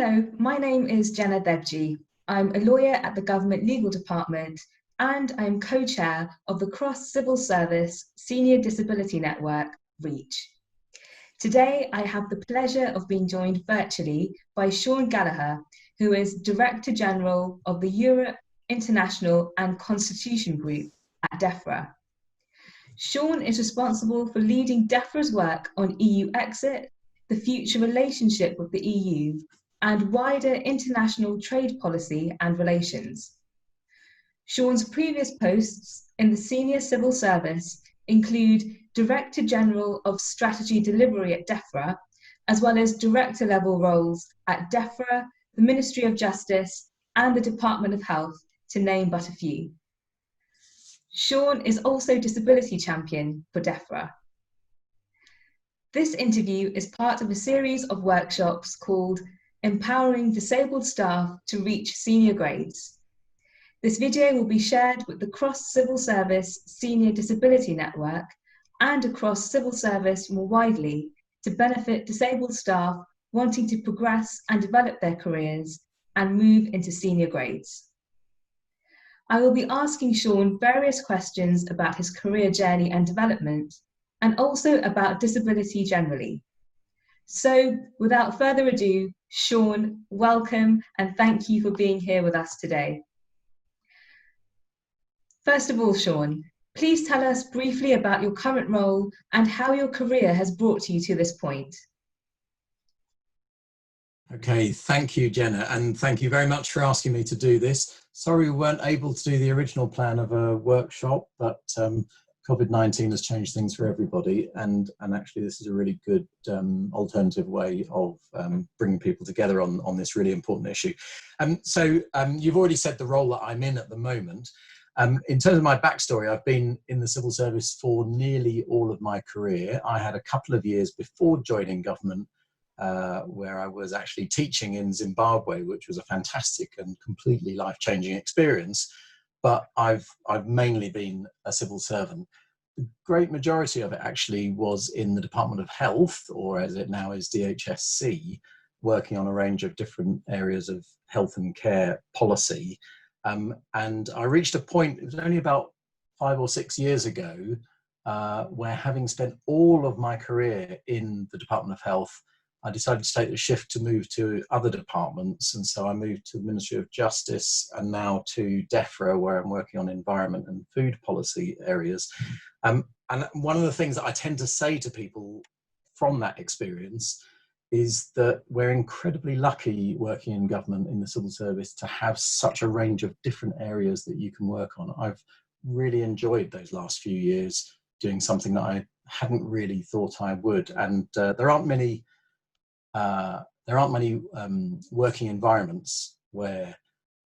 Hello, my name is Jenna Debji. I'm a lawyer at the Government Legal Department and I'm co-chair of the Cross Civil Service Senior Disability Network, REACH. Today, I have the pleasure of being joined virtually by Shaun Gallagher, who is Director General of the Europe, International and Constitution Group at DEFRA. Shaun is responsible for leading DEFRA's work on EU exit, the future relationship with the EU, and wider international trade policy and relations. Shaun's previous posts in the senior civil service include Director General of Strategy Delivery at DEFRA, as well as director level roles at DEFRA, the Ministry of Justice, and the Department of Health, to name but a few. Shaun is also Disability Champion for DEFRA. This interview is part of a series of workshops called Empowering Disabled Staff to Reach Senior Grades. This video will be shared with the Cross Civil Service Senior Disability Network and across civil service more widely to benefit disabled staff wanting to progress and develop their careers and move into senior grades. I will be asking Shaun various questions about his career journey and development, and also about disability generally. So, without further ado, Shaun, welcome and thank you for being here with us today. First of all, Shaun, please tell us briefly about your current role and how your career has brought you to this point. Okay, thank you, Jenna, and thank you very much for asking me to do this. Sorry we weren't able to do the original plan of a workshop, but COVID-19 has changed things for everybody, and actually this is a really good alternative way of bringing people together on this really important issue. You've already said the role that I'm in at the moment. In terms of my backstory, I've been in the civil service for nearly all of my career. I had a couple of years before joining government where I was actually teaching in Zimbabwe, which was a fantastic and completely life-changing experience. But I've mainly been a civil servant. The great majority of it actually was in the Department of Health, or as it now is DHSC, working on a range of different areas of health and care policy. And I reached a point, it was only about 5 or 6 years ago, where having spent all of my career in the Department of Health, I decided to take the shift to move to other departments. And so I moved to the Ministry of Justice and now to DEFRA, where I'm working on environment and food policy areas. And one of the things that I tend to say to people from that experience is that we're incredibly lucky working in government in the civil service to have such a range of different areas that you can work on. I've really enjoyed those last few years doing something that I hadn't really thought I would. And there aren't many working environments where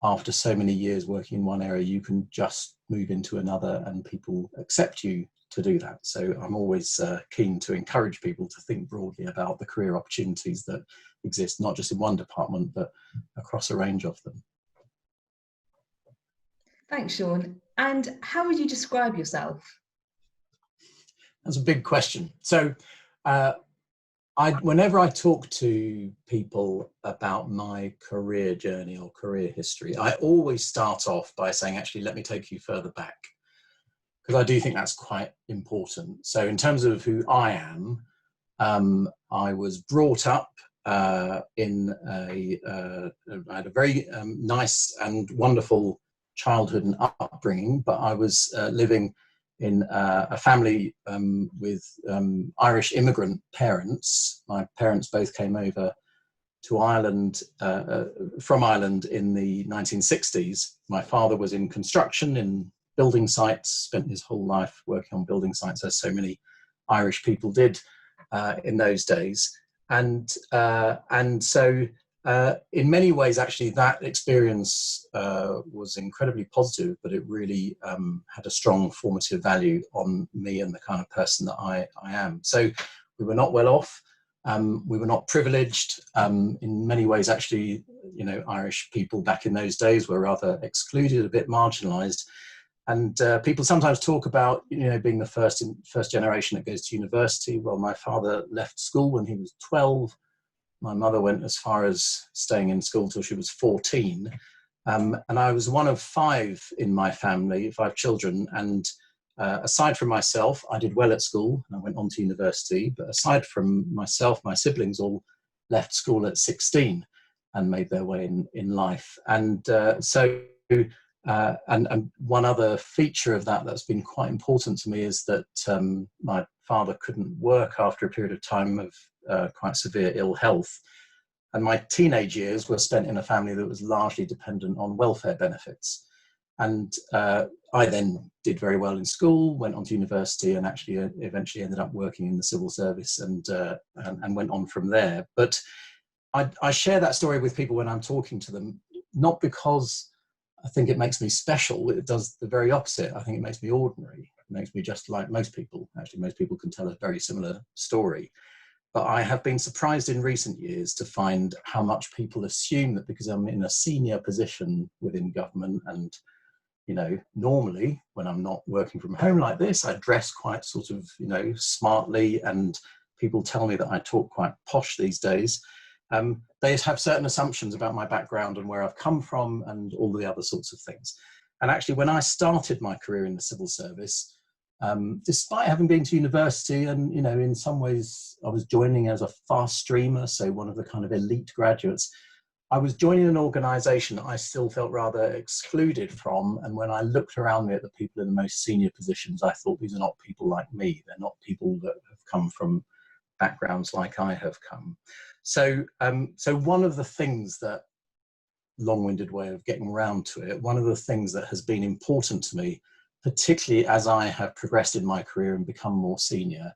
after so many years working in one area, you can just move into another and people accept you to do that. So I'm always keen to encourage people to think broadly about the career opportunities that exist, not just in one department, but across a range of them. Thanks, Shaun. And how would you describe yourself? That's a big question. So whenever I talk to people about my career journey or career history, I always start off by saying, actually, let me take you further back, because I do think that's quite important. So in terms of who I am, I was brought up I had a very nice and wonderful childhood and upbringing, but I was living in a family with Irish immigrant parents. My parents both came over to Ireland, from Ireland in the 1960s. My father was in construction, in building sites, spent his whole life working on building sites, as so many Irish people did in those days. And so in many ways, actually, that experience was incredibly positive, but it really had a strong formative value on me and the kind of person that I am. So we were not well off. We were not privileged. In many ways, actually, you know, Irish people back in those days were rather excluded, a bit marginalised. And people sometimes talk about, you know, being the first generation that goes to university. Well, my father left school when he was 12. my mother went as far as staying in school till she was 14. And I was one of 5 in my family, 5 children. And aside from myself, I did well at school and I went on to university. But aside from myself, my siblings all left school at 16 and made their way in life. And and one other feature of that that's been quite important to me is that my father couldn't work after a period of time of quite severe ill health. And my teenage years were spent in a family that was largely dependent on welfare benefits. And I then did very well in school, went on to university, and actually eventually ended up working in the civil service and went on from there. But I share that story with people when I'm talking to them, not because I think it makes me special. It does the very opposite. I think it makes me ordinary. It makes me just like most people. Actually, most people can tell a very similar story. But I have been surprised in recent years to find how much people assume that because I'm in a senior position within government, and normally when I'm not working from home like this, I dress quite sort of, smartly, and people tell me that I talk quite posh these days. They have certain assumptions about my background and where I've come from and all the other sorts of things. And actually, when I started my career in the civil service, despite having been to university and, in some ways I was joining as a fast streamer, so one of the kind of elite graduates, I was joining an organisation I still felt rather excluded from. And when I looked around me at the people in the most senior positions, I thought, these are not people like me. They're not people that have come from backgrounds like I have come. So one of the things that, long-winded way of getting around to it, one of the things that has been important to me, particularly as I have progressed in my career and become more senior,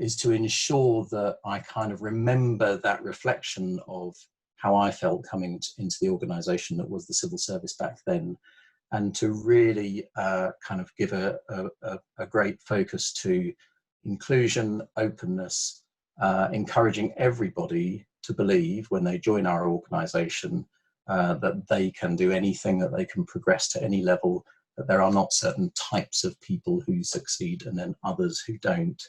is to ensure that I kind of remember that reflection of how I felt coming into the organisation that was the civil service back then, and to really kind of give a great focus to inclusion, openness, encouraging everybody to believe when they join our organisation that they can do anything, that they can progress to any level, that there are not certain types of people who succeed and then others who don't.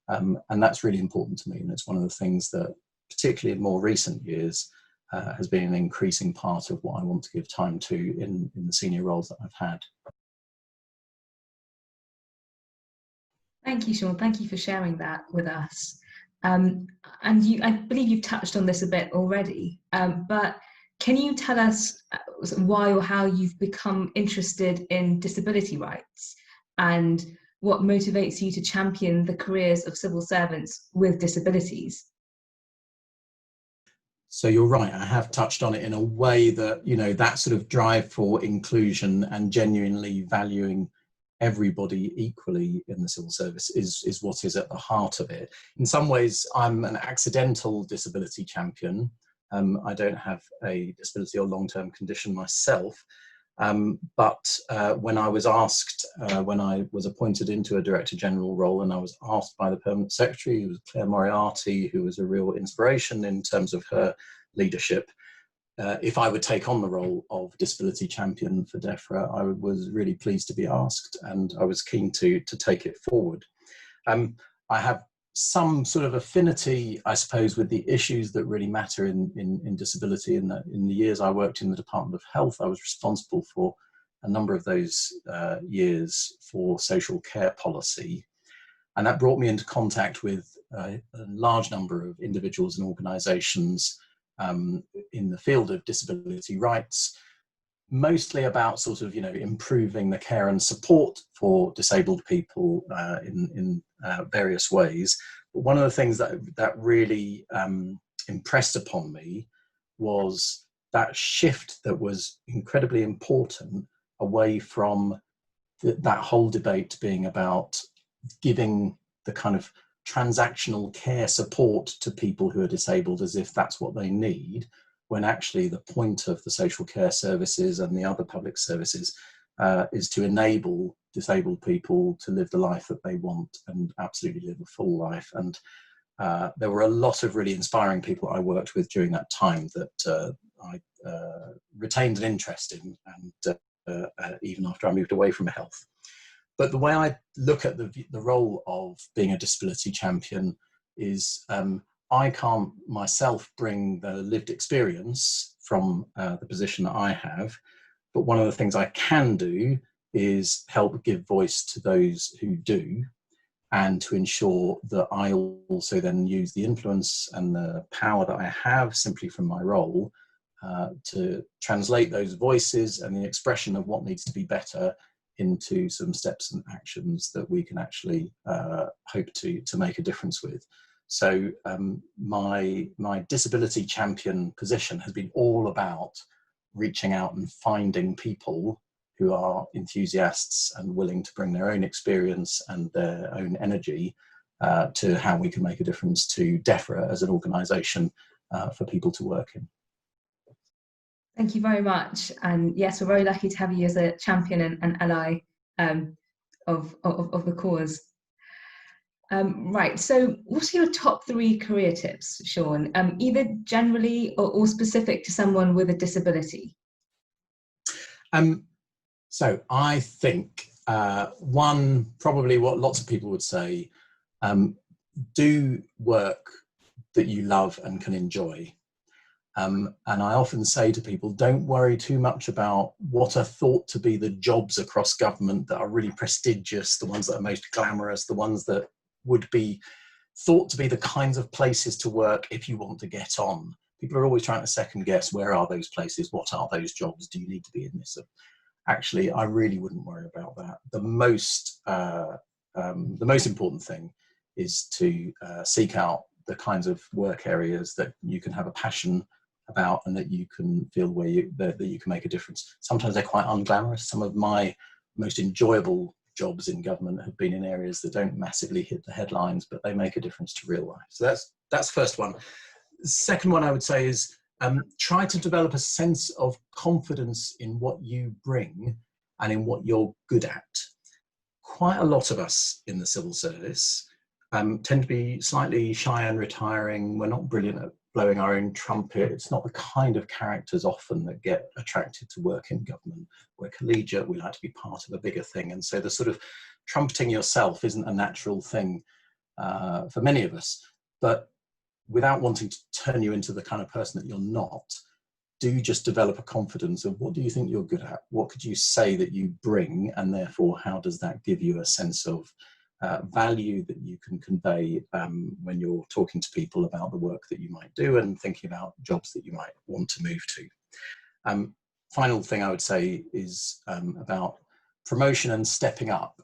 And that's really important to me. And it's one of the things that, particularly in more recent years, has been an increasing part of what I want to give time to in the senior roles that I've had. Thank you, Shaun. Thank you for sharing that with us. And I believe you've touched on this a bit already, but can you tell us why or how you've become interested in disability rights and what motivates you to champion the careers of civil servants with disabilities? So you're right, I have touched on it in a way that, that sort of drive for inclusion and genuinely valuing everybody equally in the civil service is what is at the heart of it. In some ways, I'm an accidental disability champion. I don't have a disability or long-term condition myself, but when I was asked, when I was appointed into a Director General role, and I was asked by the Permanent Secretary, who was Claire Moriarty, who was a real inspiration in terms of her leadership, if I would take on the role of disability champion for DEFRA, I was really pleased to be asked, and I was keen to take it forward. I have some sort of affinity, I suppose, with the issues that really matter in disability. In the years I worked in the Department of Health, I was responsible for a number of those years for social care policy. And that brought me into contact with a large number of individuals and organisations in the field of disability rights, mostly about sort of, improving the care and support for disabled people in various ways. But one of the things that really impressed upon me was that shift that was incredibly important away from that whole debate being about giving the kind of transactional care support to people who are disabled as if that's what they need, when actually the point of the social care services and the other public services is to enable disabled people to live the life that they want and absolutely live a full life. And there were a lot of really inspiring people I worked with during that time that I retained an interest in, and even after I moved away from health. But the way I look at the role of being a disability champion is I can't myself bring the lived experience from the position that I have, but one of the things I can do is help give voice to those who do, and to ensure that I also then use the influence and the power that I have simply from my role to translate those voices and the expression of what needs to be better into some steps and actions that we can actually hope to make a difference with. So my disability champion position has been all about reaching out and finding people who are enthusiasts and willing to bring their own experience and their own energy to how we can make a difference to DEFRA as an organisation for people to work in. Thank you very much. And yes, we're very lucky to have you as a champion and ally of the cause. Right, so what are your top 3 career tips, Shaun, either generally or specific to someone with a disability? So I think one, probably what lots of people would say, do work that you love and can enjoy. And I often say to people, don't worry too much about what are thought to be the jobs across government that are really prestigious, the ones that are most glamorous, the ones that would be thought to be the kinds of places to work if you want to get on. People are always trying to second guess, where are those places? What are those jobs? Do you need to be in this? Actually, I really wouldn't worry about that. The most important thing is to seek out the kinds of work areas that you can have a passion about and that you can feel that you can make a difference. Sometimes they're quite unglamorous. Some of my most enjoyable jobs in government have been in areas that don't massively hit the headlines, but they make a difference to real life. So that's the first one. The second one I would say is try to develop a sense of confidence in what you bring and in what you're good at. Quite a lot of us in the civil service tend to be slightly shy and retiring. We're not brilliant at blowing our own trumpet. It's not the kind of characters often that get attracted to work in government. We're collegiate, we like to be part of a bigger thing. And so the sort of trumpeting yourself isn't a natural thing for many of us. But without wanting to turn you into the kind of person that you're not, do just develop a confidence of what do you think you're good at? What could you say that you bring? And therefore, how does that give you a sense of value that you can convey when you're talking to people about the work that you might do and thinking about jobs that you might want to move to. Final thing I would say is about promotion and stepping up.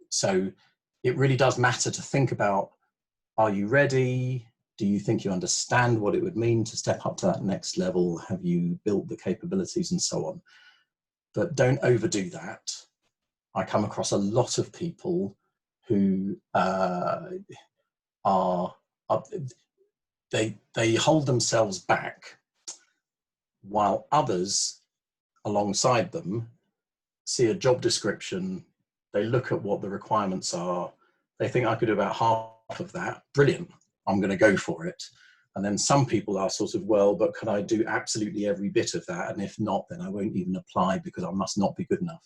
So it really does matter to think about, are you ready? Do you think you understand what it would mean to step up to that next level? Have you built the capabilities and so on? But don't overdo that. I come across a lot of people who they hold themselves back while others alongside them see a job description, they look at what the requirements are, they think I could do about half of that, brilliant, I'm going to go for it. And then some people are sort of, well, but can I do absolutely every bit of that? And if not, then I won't even apply because I must not be good enough.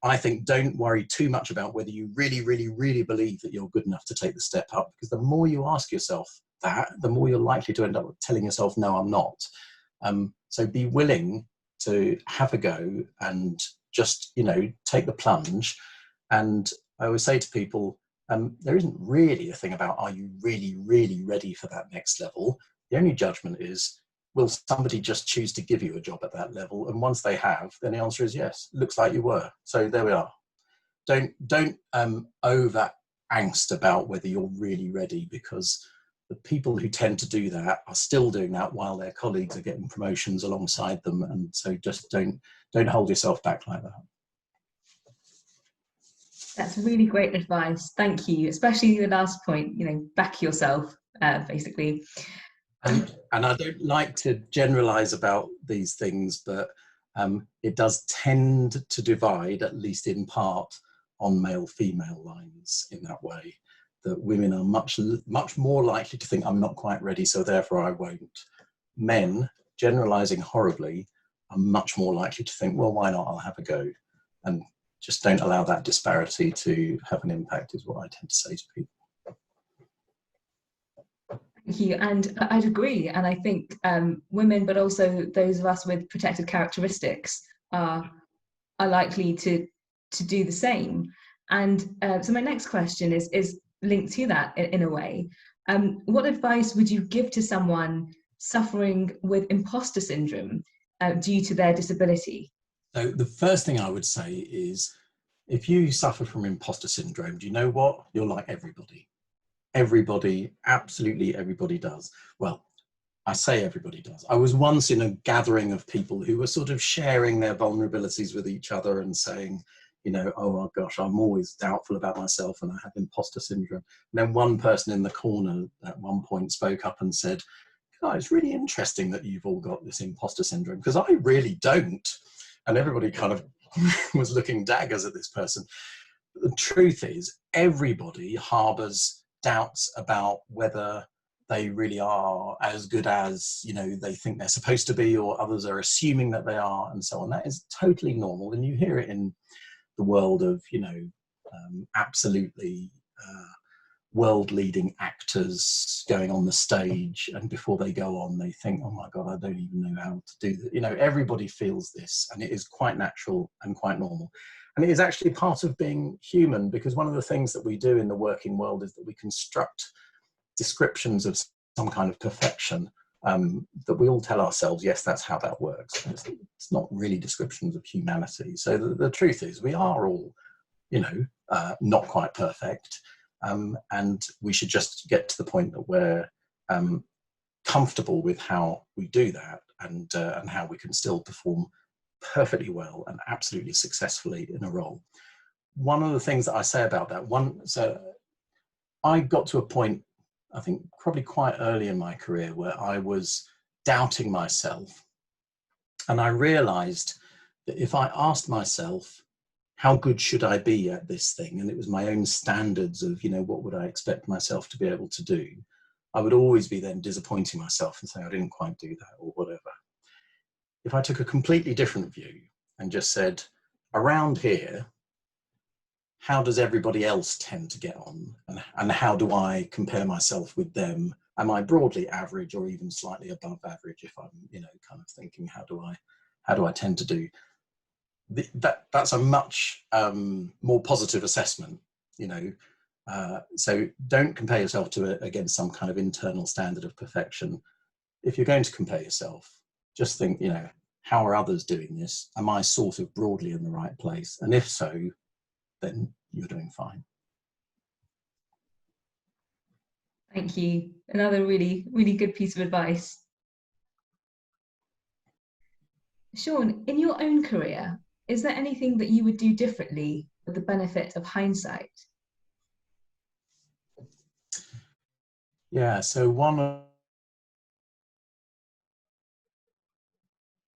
I think don't worry too much about whether you really, really, really believe that you're good enough to take the step up, because the more you ask yourself that, the more you're likely to end up telling yourself, no, I'm not. So be willing to have a go and just, take the plunge. And I always say to people, there isn't really a thing about, are you really, really ready for that next level? The only judgment is, will somebody just choose to give you a job at that level? And once they have, then the answer is yes. Looks like you were. So there we are. Don't over angst about whether you're really ready, because the people who tend to do that are still doing that while their colleagues are getting promotions alongside them. And so just don't hold yourself back like that. That's really great advice. Thank you. Especially the last point, back yourself, basically. And I don't like to generalize about these things, but it does tend to divide, at least in part, on male-female lines in that way, that women are much more likely to think I'm not quite ready, so therefore I won't. Men, generalizing horribly, are much more likely to think, well, why not? I'll have a go. And just don't allow that disparity to have an impact, is what I tend to say to people. Thank you. And I'd agree. And I think women, but also those of us with protected characteristics, are likely to do the same. And so my next question is linked to that in a way. What advice would you give to someone suffering with imposter syndrome due to their disability? So the first thing I would say is, if you suffer from imposter syndrome, do you know what? You're like everybody. Everybody, absolutely everybody does. Well, I say everybody does. I was once in a gathering of people who were sort of sharing their vulnerabilities with each other and saying, you know, oh my gosh, I'm always doubtful about myself and I have imposter syndrome. And then one person in the corner at one point spoke up and said, oh, it's really interesting that you've all got this imposter syndrome, because I really don't. And everybody kind of was looking daggers at this person. But the truth is, everybody harbors doubts about whether they really are as good as, you know, they think they're supposed to be, or others are assuming that they are, and so on. That is totally normal, and you hear it in the world of, you know, absolutely world-leading actors going on the stage, and before they go on they think, oh my god, I don't even know how to do that. You know, everybody feels this, and it is quite natural and quite normal, and it is actually part of being human, because one of the things that we do in the working world is that we construct descriptions of some kind of perfection, that we all tell ourselves, yes, that's how that works. It's not really descriptions of humanity. So the truth is, we are all, you know, not quite perfect, and we should just get to the point that we're comfortable with how we do that, and how we can still perform perfectly well and absolutely successfully in a role. One of the things that I say about that, so I got to a point, I think probably quite early in my career, where I was doubting myself. And I realized that if I asked myself, how good should I be at this thing? And it was my own standards of, you know, what would I expect myself to be able to do? I would always be then disappointing myself and saying I didn't quite do that or whatever. If I took a completely different view and just said, around here, how does everybody else tend to get on, and how do I compare myself with them? Am I broadly average or even slightly above average? If I'm, you know, kind of thinking, how do I tend to do? That's a much more positive assessment, you know. So don't compare yourself against some kind of internal standard of perfection. If you're going to compare yourself, just think, you know, how are others doing this? Am I sort of broadly in the right place? And if so, then you're doing fine. Thank you. Another really, really good piece of advice. Shaun, in your own career, is there anything that you would do differently with the benefit of hindsight? Yeah, so one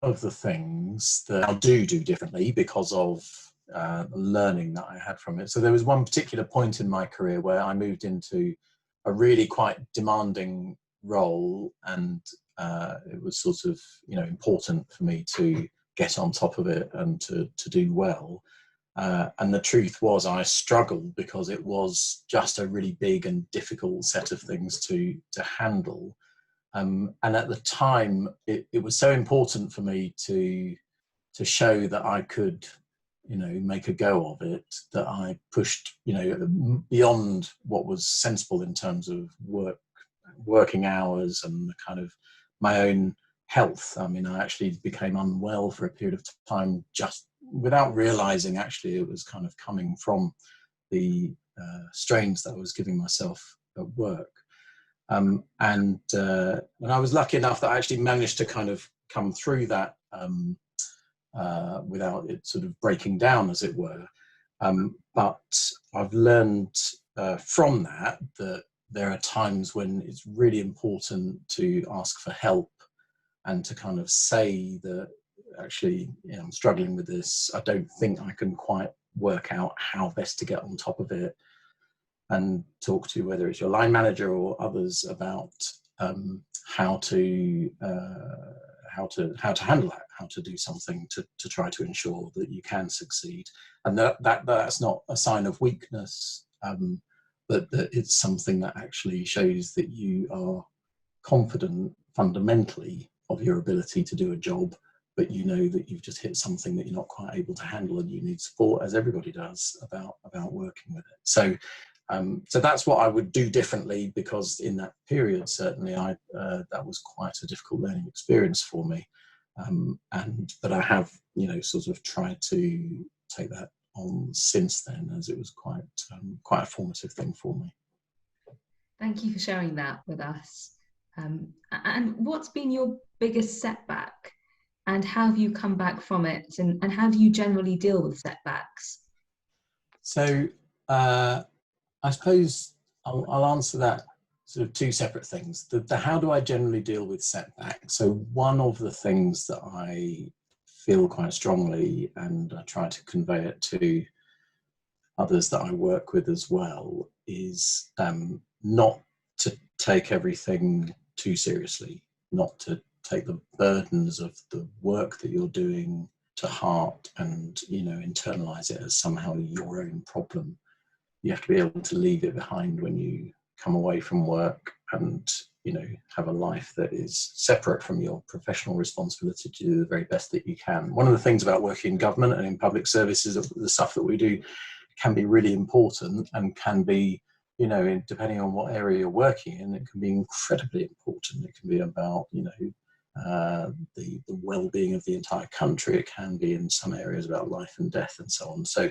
of the things that I do differently because of the learning that I had from it. So there was one particular point in my career where I moved into a really quite demanding role, and it was sort of, you know, important for me to get on top of it and to do well. And the truth was, I struggled because it was just a really big and difficult set of things to handle. And at the time, it was so important for me to show that I could, you know, make a go of it, that I pushed, you know, beyond what was sensible in terms of working hours and the kind of my own health. I mean, I actually became unwell for a period of time just without realizing actually it was kind of coming from the strains that I was giving myself at work. And I was lucky enough that I actually managed to kind of come through that without it sort of breaking down, as it were. But I've learned from that there are times when it's really important to ask for help and to kind of say that actually, you know, I'm struggling with this. I don't think I can quite work out how best to get on top of it, and talk to whether it's your line manager or others about how to handle that, how to do something to try to ensure that you can succeed, and that's not a sign of weakness, but that it's something that actually shows that you are confident fundamentally of your ability to do a job, but you know that you've just hit something that you're not quite able to handle and you need support, as everybody does, about working with it. So so that's what I would do differently, because in that period, certainly, that was quite a difficult learning experience for me. But I have, sort of tried to take that on since then, as it was quite a formative thing for me. Thank you for sharing that with us. And what's been your biggest setback, and how have you come back from it, and how do you generally deal with setbacks? So I suppose I'll answer that sort of two separate things. The how do I generally deal with setbacks? So one of the things that I feel quite strongly, and I try to convey it to others that I work with as well, is not to take everything too seriously, not to take the burdens of the work that you're doing to heart and, internalize it as somehow your own problem. You have to be able to leave it behind when you come away from work, and have a life that is separate from your professional responsibility to do the very best that you can. One of the things about working in government and in public services, the stuff that we do can be really important, and can be, depending on what area you're working in, it can be incredibly important. It can be about the well-being of the entire country. It can be in some areas about life and death and so on. So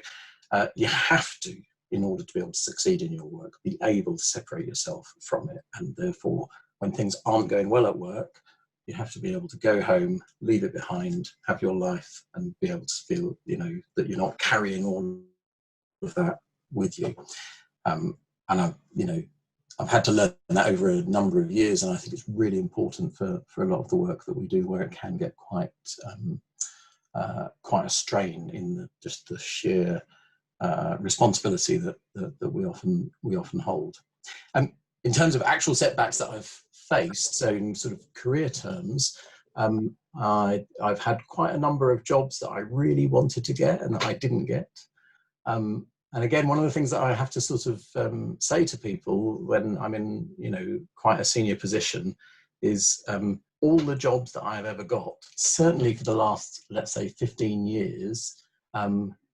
you have to, in order to be able to succeed in your work, be able to separate yourself from it. And therefore, when things aren't going well at work, you have to be able to go home, leave it behind, have your life, and be able to feel, that you're not carrying all of that with you. And I've had to learn that over a number of years, and I think it's really important for a lot of the work that we do, where it can get quite a strain in just the sheer responsibility that we often hold. In terms of actual setbacks that I've faced, so in sort of career terms, I've had quite a number of jobs that I really wanted to get and that I didn't get. And again, one of the things that I have to sort of say to people when I'm in, quite a senior position is all the jobs that I've ever got, certainly for the last, let's say, 15 years,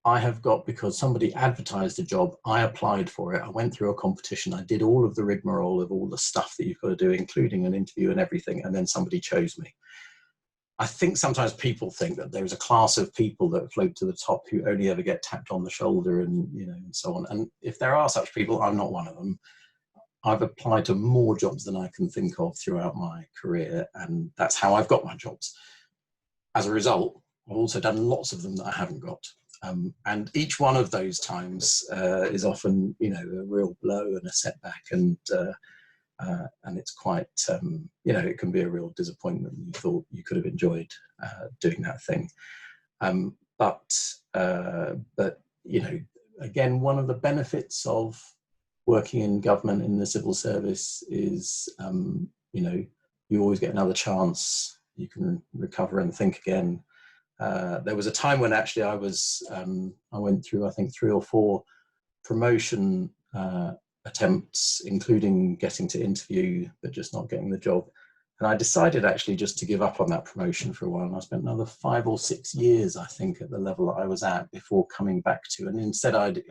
I have got because somebody advertised a job, I applied for it, I went through a competition, I did all of the rigmarole of all the stuff that you've got to do, including an interview and everything, and then somebody chose me. I think sometimes people think that there is a class of people that float to the top who only ever get tapped on the shoulder and, and so on. And if there are such people, I'm not one of them. I've applied to more jobs than I can think of throughout my career, and that's how I've got my jobs. As a result, I've also done lots of them that I haven't got. And each one of those times is often, a real blow and a setback, and it's quite, it can be a real disappointment. You thought you could have enjoyed doing that thing, but again, one of the benefits of working in government in the civil service is, you always get another chance. You can recover and think again. There was a time when actually I went through, I think, 3 or 4 promotion attempts, including getting to interview, but just not getting the job. And I decided actually just to give up on that promotion for a while. And I spent another 5 or 6 years, I think, at the level that I was at before coming back to. And instead I'd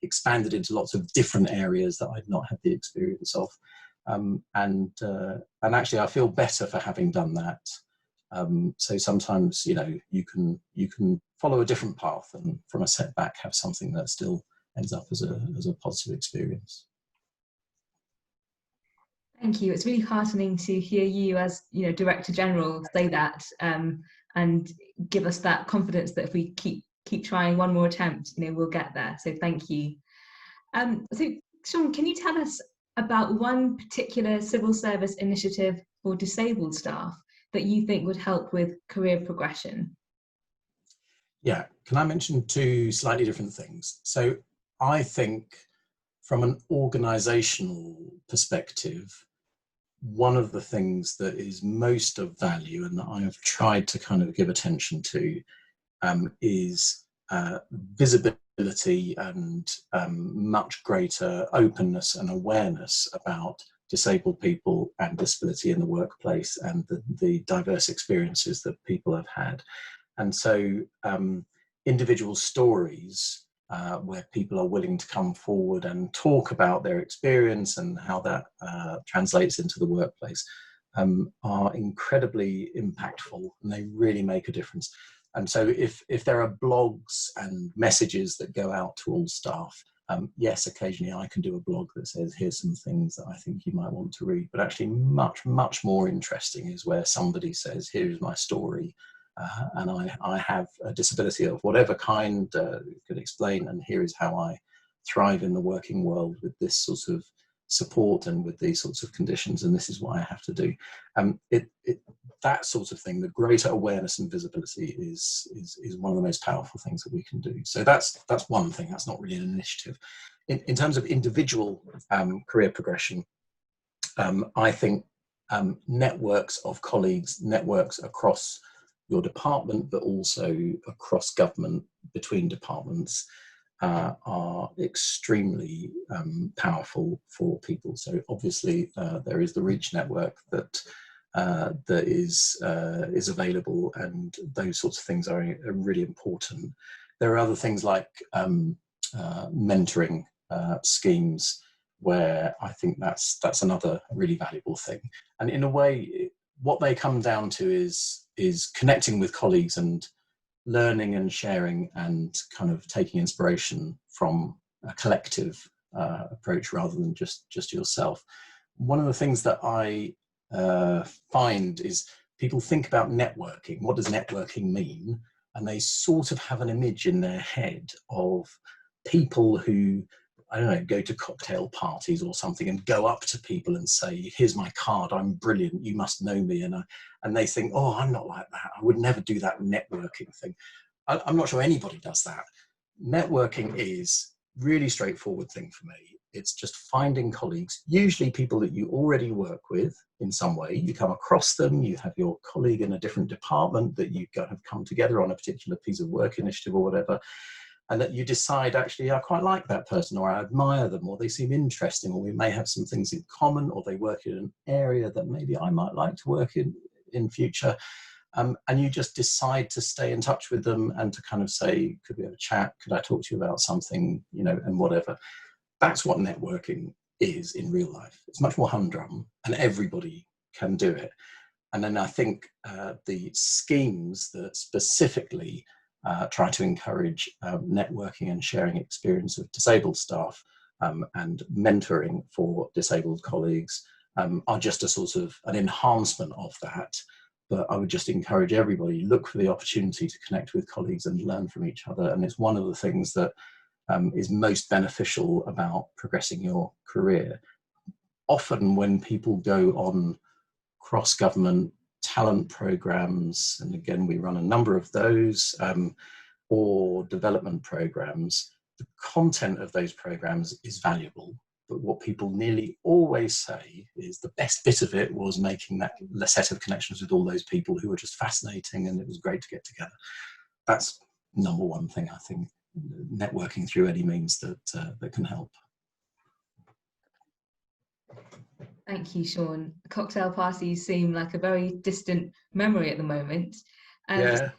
expanded into lots of different areas that I'd not had the experience of. And actually I feel better for having done that. So sometimes, you can follow a different path and from a setback have something that still ends up as a positive experience. Thank you. It's really heartening to hear you as Director General say that, and give us that confidence that if we keep trying one more attempt, we'll get there. So thank you. So Shaun, can you tell us about one particular civil service initiative for disabled staff that you think would help with career progression? Yeah, can I mention 2 slightly different things? So I think from an organisational perspective, one of the things that is most of value and that I have tried to kind of give attention to is visibility and much greater openness and awareness about disabled people and disability in the workplace, and the diverse experiences that people have had. And so individual stories where people are willing to come forward and talk about their experience and how that translates into the workplace are incredibly impactful, and they really make a difference. And so if there are blogs and messages that go out to all staff, yes, occasionally I can do a blog that says, here's some things that I think you might want to read, but actually much more interesting is where somebody says, here's my story, and I have a disability of whatever kind, could explain, and here is how I thrive in the working world with this sort of support and with these sorts of conditions, and this is what I have to do. That sort of thing, the greater awareness and visibility is one of the most powerful things that we can do. So that's one thing. That's not really an initiative. In terms of individual career progression, I think networks of colleagues, networks across your department, but also across government, between departments, are extremely powerful for people. So obviously there is the Reach network that is available, and those sorts of things are really important. There are other things like mentoring schemes, where I think that's another really valuable thing. And in a way, what they come down to is connecting with colleagues and learning and sharing and kind of taking inspiration from a collective approach rather than just yourself. One of the things that I find is people think about networking. What does networking mean? And they sort of have an image in their head of people who, I don't know, go to cocktail parties or something and go up to people and say, here's my card, I'm brilliant, you must know me. And they think, oh, I'm not like that. I would never do that networking thing. I'm not sure anybody does that. Networking is really straightforward thing for me. It's just finding colleagues, usually people that you already work with in some way. You come across them, you have your colleague in a different department that you have come together on a particular piece of work initiative or whatever, and that you decide, actually, I quite like that person, or I admire them, or they seem interesting, or we may have some things in common, or they work in an area that maybe I might like to work in future. And you just decide to stay in touch with them and to kind of say, could we have a chat? Could I talk to you about something, and whatever. That's what networking is in real life. It's much more humdrum, and everybody can do it. And then I think the schemes that specifically try to encourage networking and sharing experience of disabled staff and mentoring for disabled colleagues are just a sort of an enhancement of that. But I would just encourage everybody, look for the opportunity to connect with colleagues and learn from each other. And it's one of the things that is most beneficial about progressing your career. Often when people go on cross-government talent programs, and again, we run a number of those, or development programs, the content of those programs is valuable. But what people nearly always say is the best bit of it was making that set of connections with all those people who were just fascinating, and it was great to get together. That's number one thing, I think, networking through any means that can help. Thank you, Shaun. Cocktail parties seem like a very distant memory at the moment. Yeah.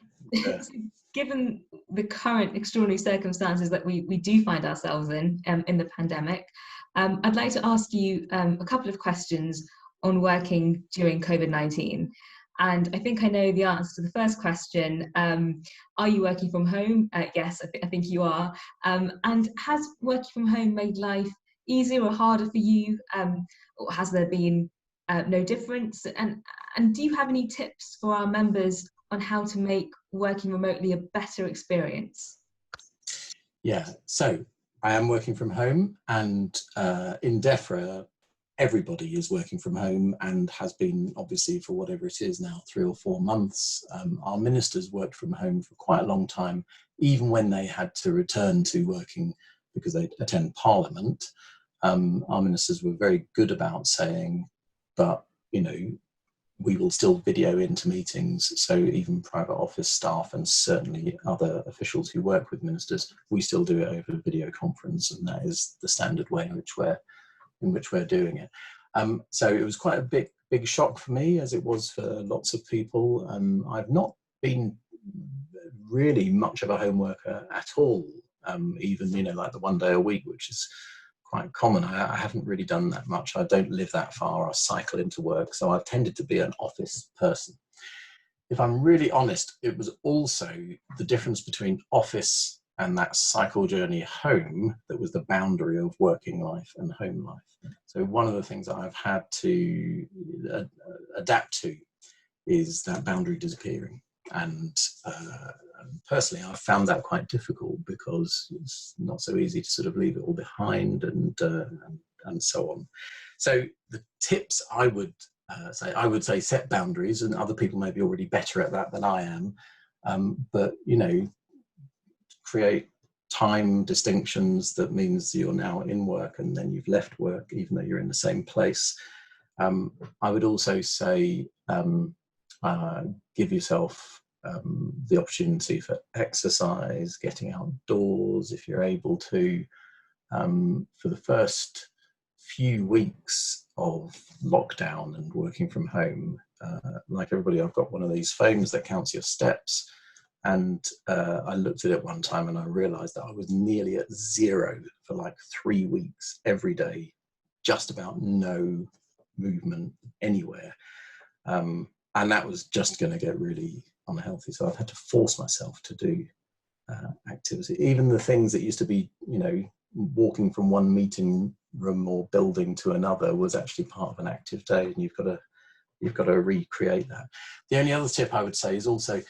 Given the current extraordinary circumstances that we do find ourselves in the pandemic, I'd like to ask you a couple of questions on working during COVID-19. And I think I know the answer to the first question. Are you working from home? Yes, I think you are. And has working from home made life easier or harder for you? Or has there been no difference? And do you have any tips for our members on how to make working remotely a better experience? Yeah, so I am working from home, and in DEFRA, everybody is working from home and has been, obviously, for whatever it is now, 3 or 4 months. Our ministers worked from home for quite a long time, even when they had to return to working because they attend Parliament. Our ministers were very good about saying, but, we will still video into meetings. So even private office staff and certainly other officials who work with ministers, we still do it over video conference, and that is the standard way in which we're doing it. So it was quite a big shock for me, as it was for lots of people. I've not been really much of a home worker at all, even, you know, like the 1 day a week, which is quite common. I haven't really done that much. I don't live that far. I cycle into work, so I've tended to be an office person. If I'm really honest, it was also the difference between office and that cycle journey home that was the boundary of working life and home life. So one of the things that I've had to adapt to is that boundary disappearing. And personally, I've found that quite difficult, because it's not so easy to sort of leave it all behind and so on. So the tips I would say set boundaries, and other people may be already better at that than I am. But, you know, create time distinctions that means you're now in work and then you've left work, even though you're in the same place. I would also say give yourself the opportunity for exercise, getting outdoors if you're able to. For the first few weeks of lockdown and working from home, like everybody, I've got one of these phones that counts your steps. And I looked at it one time and I realized that I was nearly at 0 for like 3 weeks every day, just about no movement anywhere. And that was just going to get really unhealthy. So I've had to force myself to do activity. Even the things that used to be, you know, walking from one meeting room or building to another was actually part of an active day, and you've got to recreate that. The only other tip I would say is also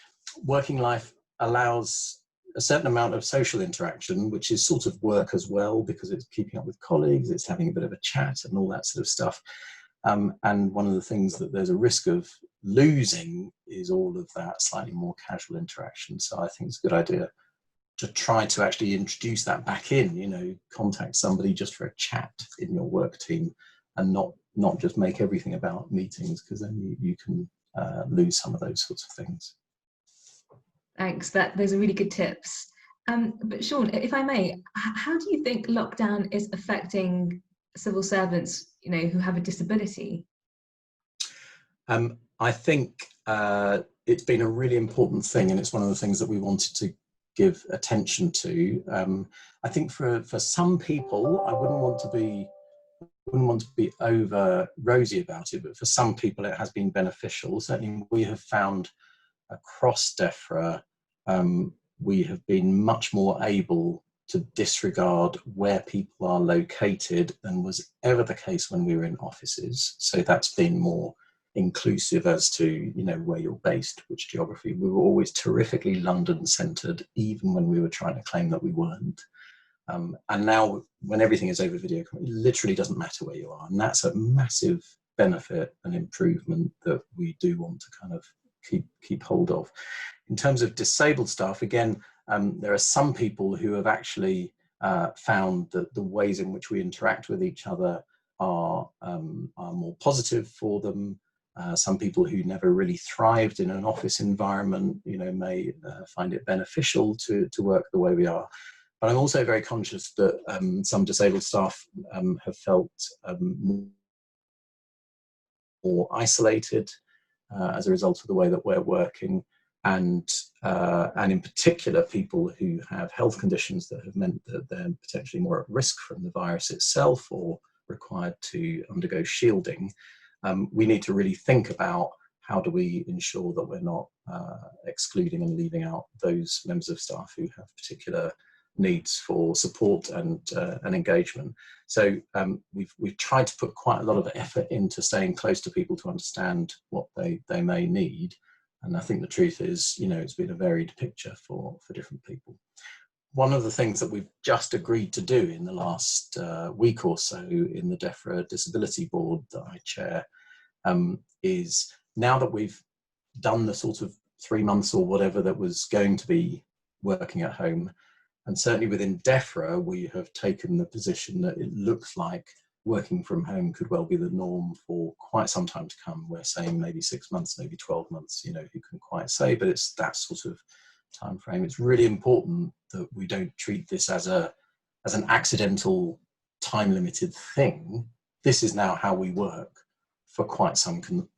working life allows a certain amount of social interaction, which is sort of work as well, because it's keeping up with colleagues, it's having a bit of a chat and all that sort of stuff. And one of the things that there's a risk of losing is all of that slightly more casual interaction. So I think it's a good idea to try to actually introduce that back in, you know, contact somebody just for a chat in your work team, and not just make everything about meetings, because then you can lose some of those sorts of things. Thanks, those are really good tips. But Shaun, if I may, how do you think lockdown is affecting civil servants, you know, who have a disability? I think it's been a really important thing, and it's one of the things that we wanted to give attention to. I think for some people, I wouldn't want to be over rosy about it, but for some people it has been beneficial. Certainly we have found across DEFRA, we have been much more able to disregard where people are located than was ever the case when we were in offices. So that's been more inclusive as to, you know, where you're based, which geography. We were always terrifically London centred, even when we were trying to claim that we weren't. And now when everything is over video, it literally doesn't matter where you are. And that's a massive benefit and improvement that we do want to kind of keep hold of. In terms of disabled staff, again, there are some people who have actually found that the ways in which we interact with each other are more positive for them. Some people who never really thrived in an office environment, you know, may find it beneficial to work the way we are. But I'm also very conscious that some disabled staff have felt more isolated as a result of the way that we're working, and in particular people who have health conditions that have meant that they're potentially more at risk from the virus itself or required to undergo shielding. We need to really think about how do we ensure that we're not excluding and leaving out those members of staff who have particular needs for support and engagement. So we've tried to put quite a lot of effort into staying close to people to understand what they may need. And I think the truth is, you know, it's been a varied picture for different people. One of the things that we've just agreed to do in the last week or so in the DEFRA Disability Board that I chair is, now that we've done the sort of 3 months or whatever that was going to be working at home, and certainly within DEFRA, we have taken the position that it looks like working from home could well be the norm for quite some time to come. We're saying maybe 6 months, maybe 12 months, you know, who can quite say, but it's that sort of time frame. It's really important that we don't treat this as an accidental time limited thing, this is now how we work for quite some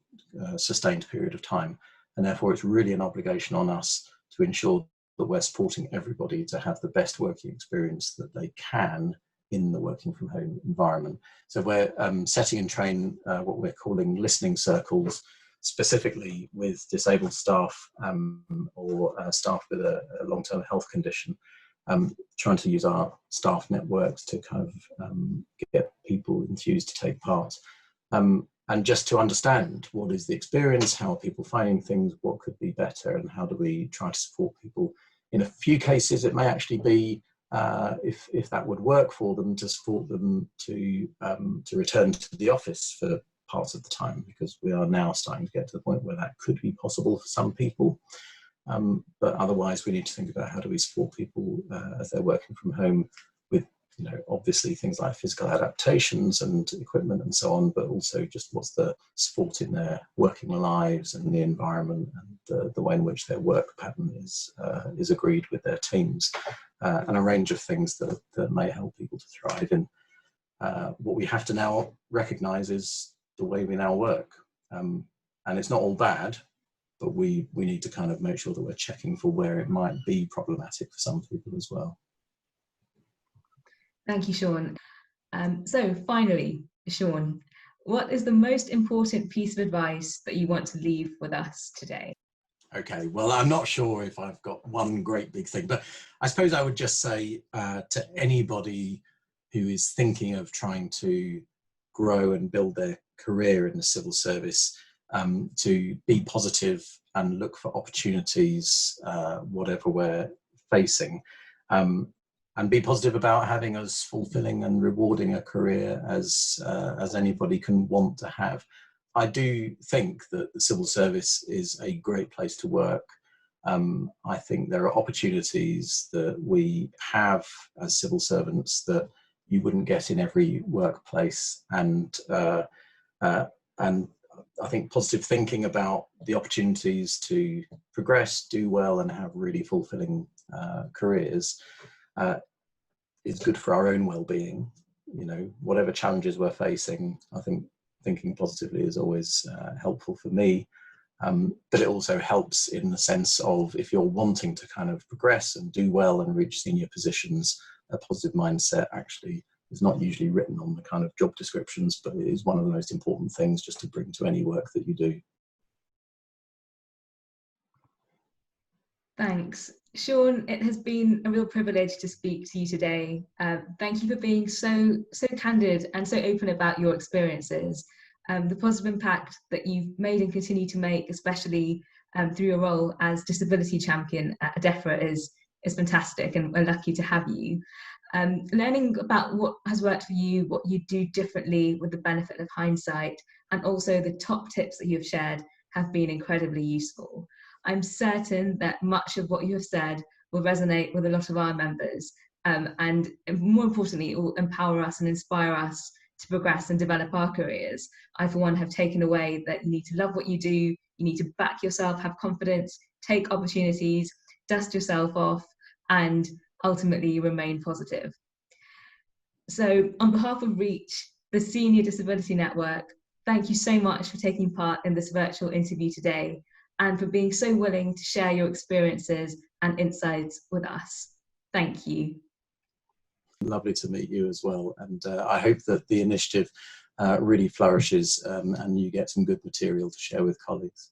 sustained period of time. And therefore it's really an obligation on us to ensure that we're supporting everybody to have the best working experience that they can in the working from home environment. So we're setting and train what we're calling listening circles, specifically with disabled staff or staff with a long-term health condition, trying to use our staff networks to kind of get people enthused to take part. And just to understand what is the experience, how are people finding things, what could be better, and how do we try to support people. In a few cases, it may actually be, if that would work for them, to support them to return to the office for parts of the time, because we are now starting to get to the point where that could be possible for some people. But otherwise, we need to think about how do we support people as they're working from home with, obviously things like physical adaptations and equipment and so on, but also just what's the support in their working lives and the environment and the way in which their work pattern is agreed with their teams, and a range of things that may help people to thrive in what we have to now recognise is the way we now work. And it's not all bad, but we need to kind of make sure that we're checking for where it might be problematic for some people as well. Thank you, Shaun. So finally, Shaun, what is the most important piece of advice that you want to leave with us today? Okay, well, I'm not sure if I've got one great big thing, but I suppose I would just say to anybody who is thinking of trying to grow and build their career in the civil service, to be positive and look for opportunities, whatever we're facing, and be positive about having as fulfilling and rewarding a career as anybody can want to have. I do think that the civil service is a great place to work. I think there are opportunities that we have as civil servants that you wouldn't get in every workplace, and I think positive thinking about the opportunities to progress, do well, and have really fulfilling careers is good for our own well-being. Whatever challenges we're facing, I think thinking positively is always helpful for me. But it also helps in the sense of, if you're wanting to kind of progress and do well and reach senior positions, a positive mindset actually is not usually written on the kind of job descriptions, but it is one of the most important things just to bring to any work that you do. Thanks. Shaun, it has been a real privilege to speak to you today. Thank you for being so candid and so open about your experiences. The positive impact that you've made and continue to make, especially through your role as disability champion at DEFRA, is fantastic, and we're lucky to have you. Learning about what has worked for you, what you do differently with the benefit of hindsight, and also the top tips that you have shared have been incredibly useful. I'm certain that much of what you have said will resonate with a lot of our members, and more importantly, it will empower us and inspire us to progress and develop our careers. I, for one, have taken away that you need to love what you do, you need to back yourself, have confidence, take opportunities, dust yourself off, and ultimately remain positive. So on behalf of REACH, the Senior Disability Network, thank you so much for taking part in this virtual interview today, and for being so willing to share your experiences and insights with us. Thank you. Lovely to meet you as well, and I hope that the initiative really flourishes and you get some good material to share with colleagues.